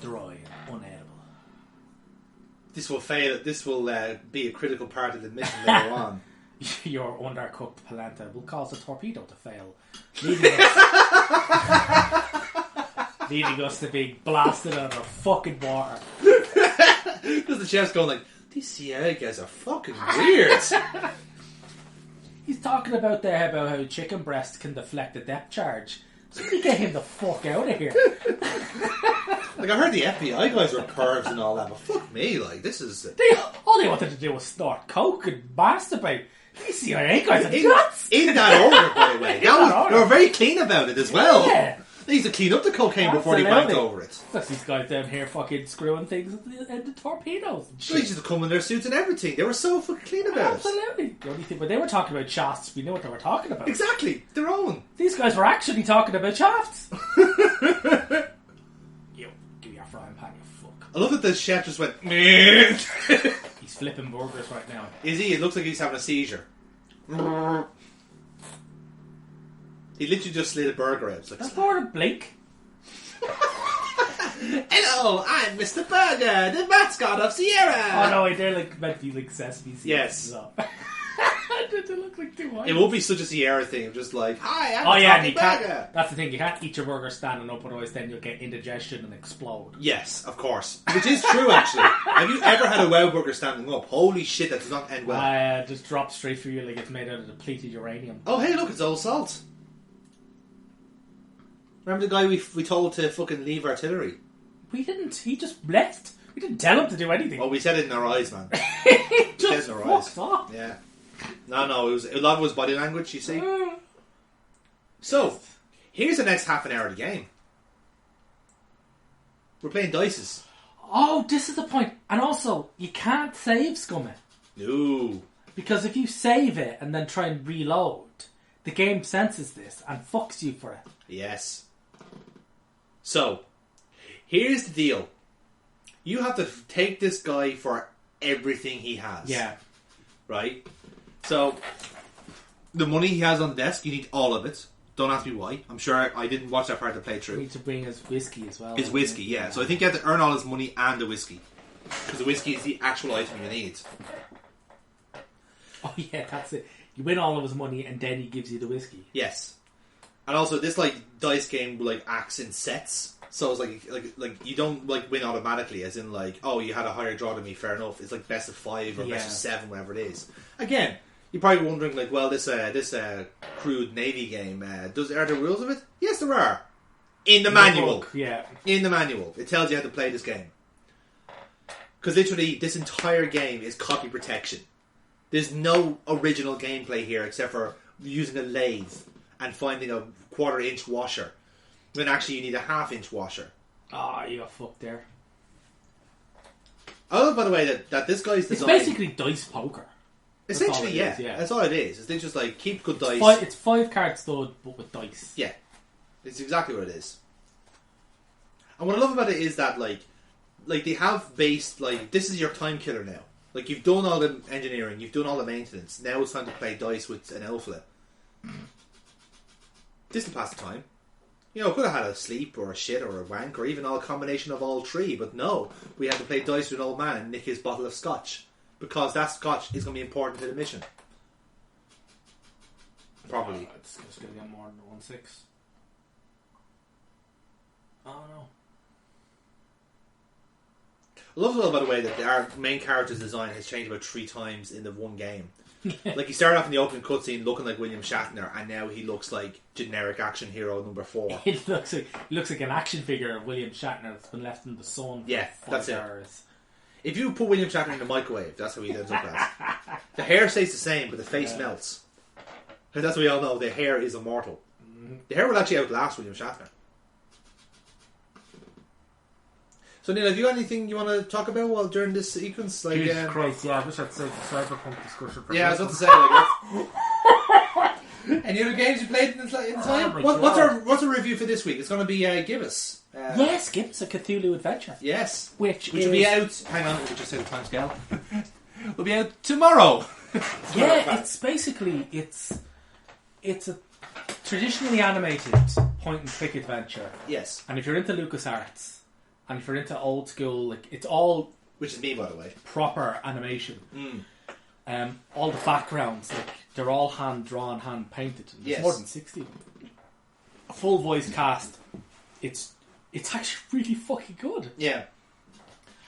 dry and unedible. This will fail. This will be a critical part of the mission later on. Your undercooked polenta will cause the torpedo to fail, leading us to being blasted out of fucking water. Because the chef's going like, these CIA guys are fucking weird. He's talking about there about how chicken breast can deflect a depth charge. Somebody get him the fuck out of here. Like, I heard the FBI guys were curves and all that, but fuck me, like, this is... All they wanted to do was snort coke and masturbate. These CIA guys are nuts. In that order, by the way. They were very clean about it as well. Yeah. They used to clean up the cocaine before they banked over it. That's these guys down here fucking screwing things at the torpedoes and shit. They used to come in their suits and everything. They were so fucking clean about Absolutely. The only thing, when they were talking about shafts, we knew what they were talking about. Exactly. Their own. These guys were actually talking about shafts. Yo, give me your frying pan, you fuck. I love that the chef just went... He's flipping burgers right now. Is he? It looks like he's having a seizure. He literally just slid a burger out. It's like, that's more than Blake. Hello, I'm Mr. Burger, the mascot of Sierra. Oh no, they're like meant to be like Sesame Seeds. Yes. So. They look like two white. It won't be such a Sierra thing. Just like, hi, I'm and Burger. That's the thing. You can't eat your burger standing up, otherwise then you'll get indigestion and explode. Yes, of course. Which is true, actually. Have you ever had a WoW burger standing up? Holy shit, that does not end well. Just drops straight through you like it's made out of depleted uranium. Oh, hey, look, it's old salt. Remember the guy we told to fucking leave artillery? We didn't. He just left. We didn't tell him to do anything. Oh, we said it in our eyes, man. He just in our eyes. fucked off. Yeah. No, it was a lot of his body language, you see. So, here's the next half an hour of the game. We're playing dices. Oh, this is the point. And also, you can't save Scummy. No. Because if you save it and then try and reload, the game senses this and fucks you for it. Yes. So, here's the deal. You have to take this guy for everything he has. Yeah. Right? So, the money he has on the desk, you need all of it. Don't ask me why. I'm sure I didn't watch that part of the playthrough. You need to bring his whiskey as well. His whiskey, yeah. So I think you have to earn all his money and the whiskey. Because the whiskey is the actual item you need. Oh yeah, that's it. You win all of his money and then he gives you the whiskey. Yes. And also, this dice game acts in sets. So it's like you don't win automatically, as in oh, you had a higher draw than me, fair enough. It's best of 5 or best of 7, whatever it is. Again, you're probably wondering this crude Navy game, are there rules of it? Yes, there are. In the manual. Yeah. In the manual. It tells you how to play this game. Because literally, this entire game is copy protection. There's no original gameplay here except for using a lathe and finding a 1/4 inch washer. When actually you need a 1/2 inch washer. Ah, you got fucked there. I love, by the way, that this guy's design... It's basically dice poker. Essentially, yeah. That's all it is. It's just keep good dice. It's 5 card stud, but with dice. Yeah. It's exactly what it is. And what I love about it is that, they have based, this is your time killer now. You've done all the engineering, you've done all the maintenance. Now it's time to play dice with an elf flip. This will pass the time. You know, could have had a sleep or a shit or a wank or even a combination of all three, but no, we had to play dice with an old man and nick his bottle of scotch because that scotch is going to be important to the mission. Probably. It's going to get more than 1/6. Oh no. I love it all, by the way, that our main character's design has changed about 3 times in the one game. He started off in the opening cutscene looking like William Shatner, and now he looks like generic action hero number 4. It looks like an action figure of William Shatner that's been left in the sun for 5 hours. If you put William Shatner in the microwave, that's how he ends up as. The hair stays the same, but the face melts. And that's what we all know, the hair is immortal. Mm-hmm. The hair will actually outlast William Shatner. So Neil, have you got anything you want to talk about during this sequence? Jesus Christ, yeah, I wish I'd saved the Cyberpunk discussion for I was about to say, any other games you played in the time? What's our review for this week? It's going to be Gibbous. Yes, Gibbous, a Cthulhu adventure. Yes. Which will be out, hang on, we'll just say the time scale. Will be out tomorrow. It's basically, it's a traditionally animated point and click adventure. Yes. And if you're into LucasArts, And if you're into old school, like it's all which is me, by the way, proper animation. All the backgrounds, like they're all hand drawn, hand painted. There's more than 60 of them. A full voice cast. It's actually really fucking good. Yeah.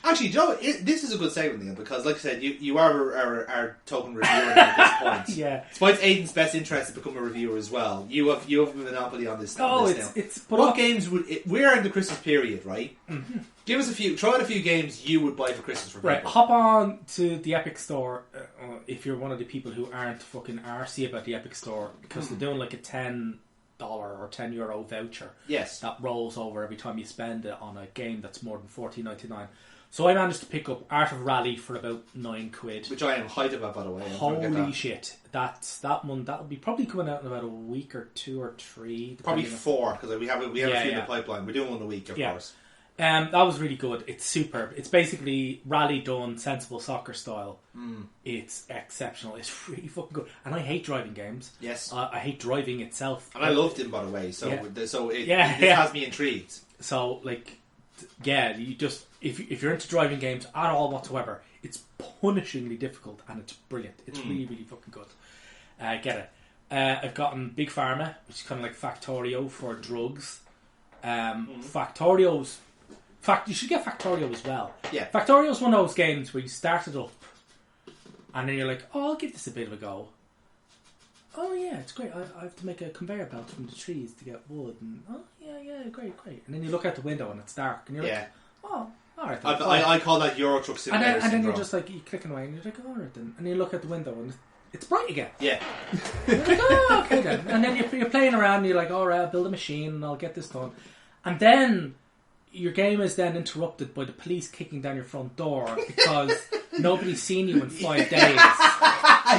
Actually, Joe, this is a good segment, Neil, because, like I said, you are our token reviewer at this point. Yeah. Despite Aidan's best interest to become a reviewer as well, you have a monopoly on this. Oh, this it's. What games would we're in the Christmas period, right? Mm-hmm. Give us try out a few games you would buy for Christmas for people. Right, hop on to the Epic Store if you're one of the people who aren't fucking arsey about the Epic Store, because they're doing like a $10 or €10 voucher. Yes. That rolls over every time you spend it on a game that's more than $14.99. So I managed to pick up Art of Rally for about £9, which I am hyped about, by the way. Holy shit! That one that'll be probably coming out in about a week or 2 or 3. Probably 4, because we have a few in the pipeline. We're doing one a week, of course. That was really good. It's superb. It's basically rally done sensible soccer style. It's exceptional. It's really fucking good. And I hate driving games. Yes, I hate driving itself. And I loved him, by the way. So this has me intrigued. So like, you just if you're into driving games at all whatsoever, it's punishingly difficult and it's brilliant. It's really, really fucking good. Get it. I've gotten Big Pharma, which is kind of like Factorio for drugs. Factorio's. You should get Factorio as well. Yeah. Factorio's one of those games where you start it up and then you're like, oh, I'll give this a bit of a go. Oh yeah, it's great. I have to make a conveyor belt from the trees to get wood. And great. And then you look out the window and it's dark and you're like, oh, alright. I call that Euro Truck Simulator. And then you're just like, you're clicking away and you're like, alright then. And you look out the window and it's bright again. Yeah. You're like, oh, okay then. And then you're playing around and you're like, alright, I'll build a machine and I'll get this done. And then your game is then interrupted by the police kicking down your front door because nobody's seen you in 5 days.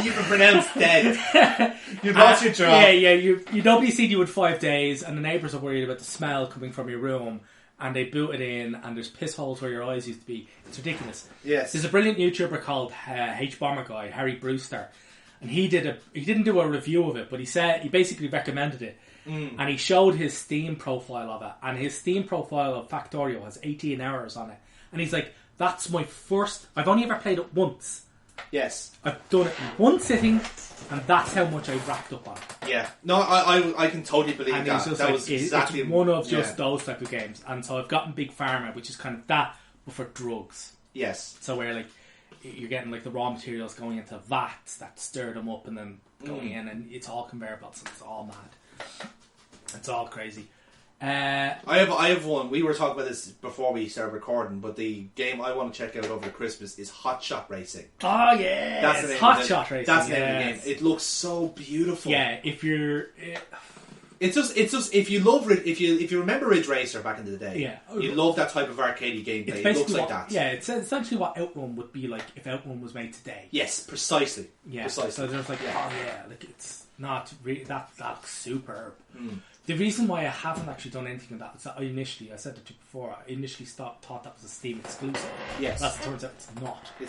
You've been pronounced dead. You've lost your job. Yeah. Nobody's seen you in 5 days, and the neighbours are worried about the smell coming from your room, and they boot it in, and there's piss holes where your eyes used to be. It's ridiculous. Yes. There's a brilliant YouTuber called H Bomber Guy, Harry Brewster, and he didn't do a review of it, but he basically recommended it. And he showed his Steam profile of it, and his Steam profile of Factorio has 18 hours on it, and he's like, that's my first. I've only ever played it once. Yes, I've done it in one sitting, and that's how much I've racked up on. Yeah, no, I can totally believe and that. That was exactly it's one of just those type of games, and so I've gotten Big Pharma, which is kind of that, but for drugs. Yes, so where like you're getting like the raw materials going into vats that stir them up and then going in, and it's all conveyor belts and it's all mad. It's all crazy. I have one. We were talking about this before we started recording, but the game I want to check out over Christmas is Hot Shot Racing. Oh yeah, that's the name Hot Shot Racing. That's the name of the game. It looks so beautiful. Yeah, if you're, it's just if you love if you remember Ridge Racer back in the day, you love that type of arcadey gameplay. It looks like that. Yeah, it's essentially what Outrun would be like if Outrun was made today. Yes, precisely. Yeah, precisely. So there's like, like it's not really that looks superb. The reason why I haven't actually done anything with that is that I said it to you before, I initially thought that was a Steam exclusive. Yes. As it turns out it's not. It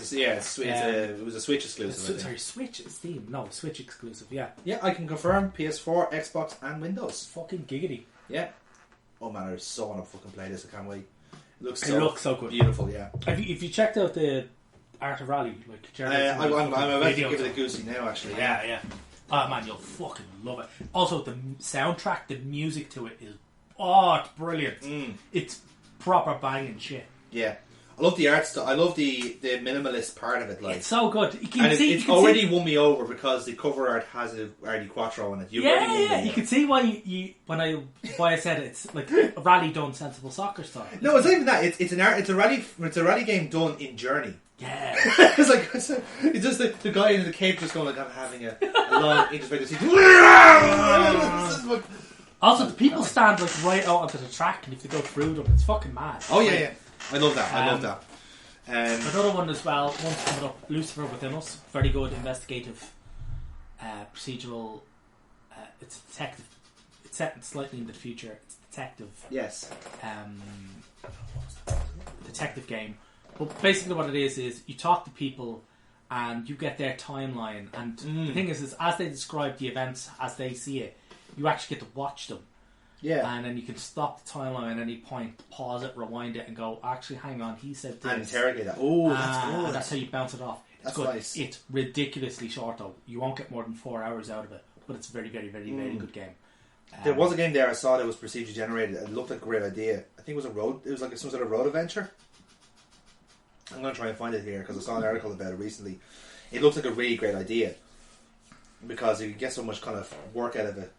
was a Switch exclusive. Sorry, Switch, Steam. No, Switch exclusive, yeah. Yeah, I can confirm PS4, Xbox and Windows. Fucking giggity. Yeah. Oh man, I so want to fucking play this, I can't wait. It looks so good. Beautiful, yeah. Have you checked out the Art of Rally? I'm about to give it a goosey now, actually. Yeah. Oh man, you'll fucking love it. Also, the soundtrack, the music to it is it's brilliant. It's proper banging shit. Yeah, I love the art style. I love the minimalist part of it. Like, it's so good. It's already won me over because the cover art has a RD Quattro in it. You can see why I said it's like a rally done sensible soccer style. No, it's not even that. It's a rally game done in Journey. Yeah, it's just the guy in the cape just going like I'm having a long introspective. Also, the people stand like right out onto the track, and if they go through them, it's fucking mad. Oh yeah, I love that. I love that. Another one as well. One's coming up, Lucifer Within Us. Very good investigative, procedural. It's detective. It's set slightly in the future. It's detective. Yes. Detective game. But basically what it is you talk to people and you get their timeline, and the thing is as they describe the events as they see it, you actually get to watch them. Yeah. And then you can stop the timeline at any point, pause it, rewind it, and go, actually, hang on, he said this. And interrogate that. Oh, that's good. And that's how you bounce it off. That's good. nice. It's ridiculously short, though. You won't get more than 4 hours out of it, but it's a very, very, very, very good game. There was a game there I saw that was procedure generated. It looked like a great idea. I think it was like some sort of road adventure. I'm going to try and find it here because I saw an article about it recently. It looks like a really great idea because you can get so much kind of work out of it.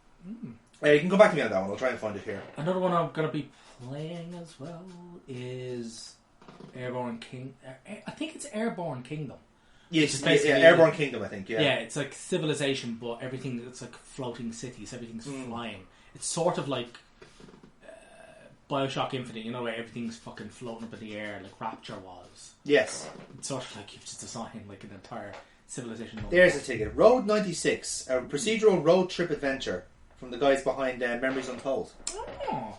You can go back to me on that one. I'll try and find it here. Another one I'm going to be playing as well is Airborne King. I think it's Airborne Kingdom. Yeah, it's Airborne Kingdom, I think. Yeah, yeah, it's like Civilization, but everything. It's like floating cities. Everything's flying. It's sort of like Bioshock Infinite. You know, where everything's fucking floating up in the air, like Rapture was. Yes, it's sort of like you've just designed like an entire civilization. There's a ticket. Road 96, a procedural road trip adventure from the guys behind Memories Untold. Oh.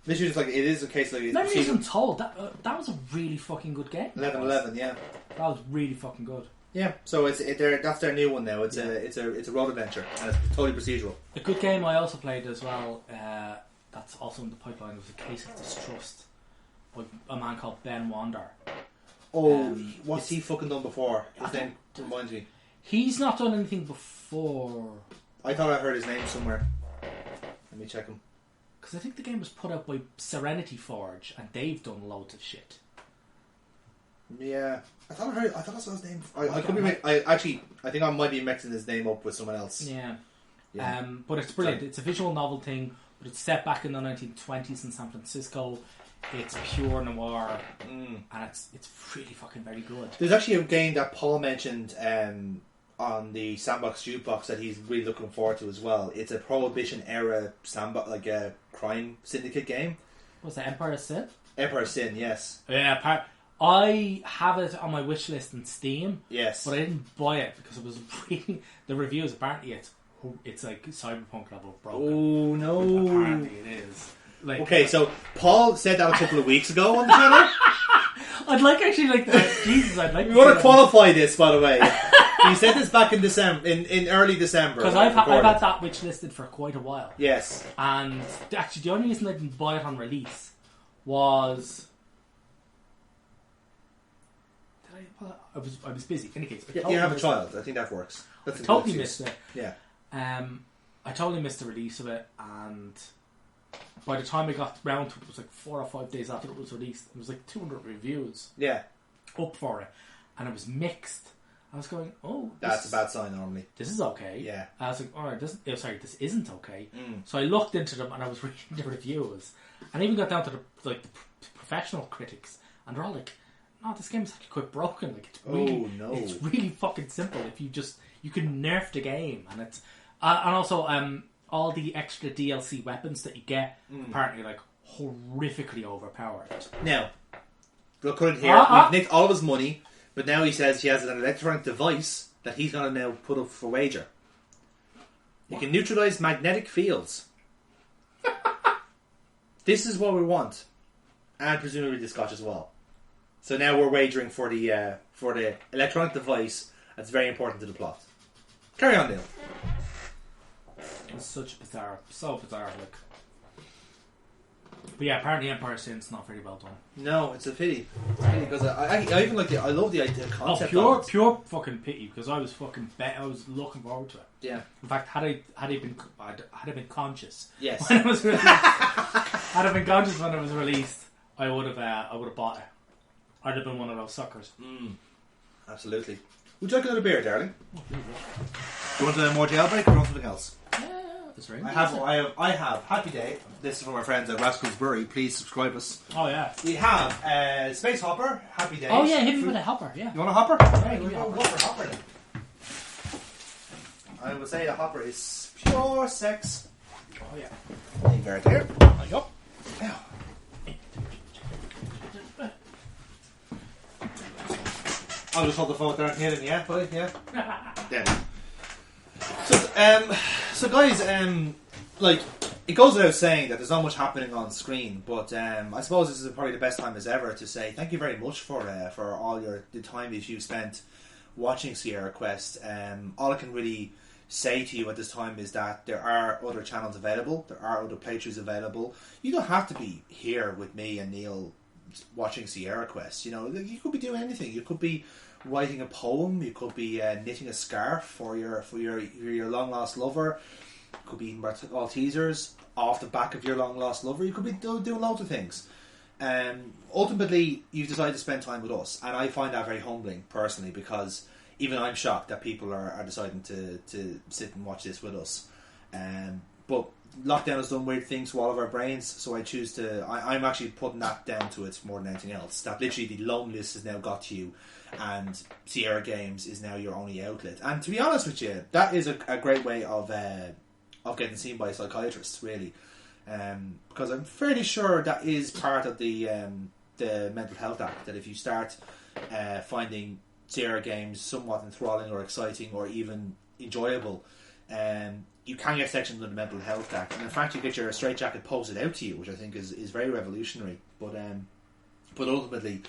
This is like it is a case like Memories Untold. That was a really fucking good game. 11-11, yeah. That was really fucking good. Yeah, so that's their new one now. It's a road adventure and it's totally procedural. A good game I also played as well. That's also in the pipeline. Was A Case of Distrust by a man called Ben Wander. Oh, what's he fucking done before? His name reminds me. He's not done anything before. I thought I heard his name somewhere. Let me check him. Because I think the game was put out by Serenity Forge, and they've done loads of shit. Yeah, I thought I saw his name. I could be. I think I might be mixing his name up with someone else. Yeah. But it's brilliant. It's a visual novel thing, but it's set back in the 1920s in San Francisco. It's pure noir, and it's really fucking very good. There's actually a game that Paul mentioned on the Sandbox Jukebox that he's really looking forward to as well. It's a Prohibition era sandbox, like a crime syndicate game. What's that? Empire of Sin? Empire of Sin, yes. Yeah, I have it on my wish list in Steam. Yes, but I didn't buy it because I was reading the reviews. Apparently, it's like Cyberpunk level broken. Oh no! Apparently, it is. Like, okay, so Paul said that a couple of weeks ago on the channel. I'd like Jesus, I'd like. We want to qualify this, by the way. He said this back in December, in early December. Because I've had that which listed for quite a while. Yes, and actually, the only reason I didn't buy it on release was I was busy. In any case, you have a child. I think that works. That's totally missed it. Yeah. I totally missed the release of it, and by the time I got round to it, was like 4 or 5 days after it was released. It was like 200 reviews. Yeah. Up for it, and it was mixed. I was going, that's a bad sign normally. This is okay. Yeah. I was like, alright, this isn't okay. So I looked into them and I was reading the reviews, and even got down to the professional critics, and they're all like, "No, this game is actually quite broken. Like it's really fucking simple. If you can nerf the game, and it's and also all the extra DLC weapons that you get apparently like horrifically overpowered." Now, look, couldn't hear. We've nicked all of his money. But now he says he has an electronic device that he's going to now put up for wager. You can neutralise magnetic fields. This is what we want. And presumably the Scotch as well. So now we're wagering for the electronic device that's very important to the plot. Carry on, Neil. It's so bizarre, like. But yeah, apparently Empire of Sin's not very well done. No, it's a pity. Because I even like I love the idea, concept. Pure fucking pity, because I was fucking I was looking forward to it. Yeah. In fact, had I been conscious, yes, when it was released, had I been conscious when it was released, I would have bought it. I'd have been one of those suckers. Absolutely. Would you like another beer, darling? Do you want a more jailbreak or do you want something else? Right. I have Happy Day. This is from our friends at Rascals Brewery. Please subscribe us. Oh yeah. We have Space Hopper. Happy Days. Oh yeah, hit me with a hopper. Yeah. You want a hopper? Yeah, give me a hopper then. I would say the hopper is pure sex. Oh yeah. Thank you very there. There you go. I'll just hold the phone there and hit it. Yeah, buddy. Yeah. Yeah. So guys, like, it goes without saying that there's not much happening on screen, but I suppose this is probably the best time as ever to say thank you very much for all the time that you've spent watching SierraQuest. All I can really say to you at this time is that there are other channels available, there are other playthroughs available. You don't have to be here with me and Neil watching SierraQuest. You know, you could be doing anything. You could be writing a poem. You could be knitting a scarf for your long lost lover. You could be eating Maltesers off the back of your long lost lover. You could be doing loads of things. Ultimately, you've decided to spend time with us, and I find that very humbling personally, because even I'm shocked that people are deciding to sit and watch this with us. But lockdown has done weird things to all of our brains, so I choose to. I'm actually putting that down to it more than anything else. That literally the loneliness has now got to you, and Sierra Games is now your only outlet. And to be honest with you, that is a great way of getting seen by a psychiatrist, really. Because I'm fairly sure that is part of the Mental Health Act, that if you start finding Sierra Games somewhat enthralling or exciting or even enjoyable, you can get sections of the Mental Health Act, and in fact you get your straitjacket posted out to you, which I think is very revolutionary. But ultimately,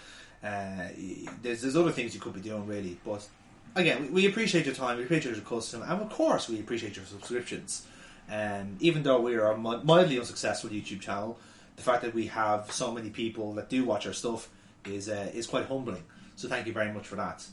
there's other things you could be doing, really. But again, we appreciate your time, we appreciate your custom, and of course we appreciate your subscriptions. Even though we are a mildly unsuccessful YouTube channel, the fact that we have so many people that do watch our stuff is quite humbling. So thank you very much for that.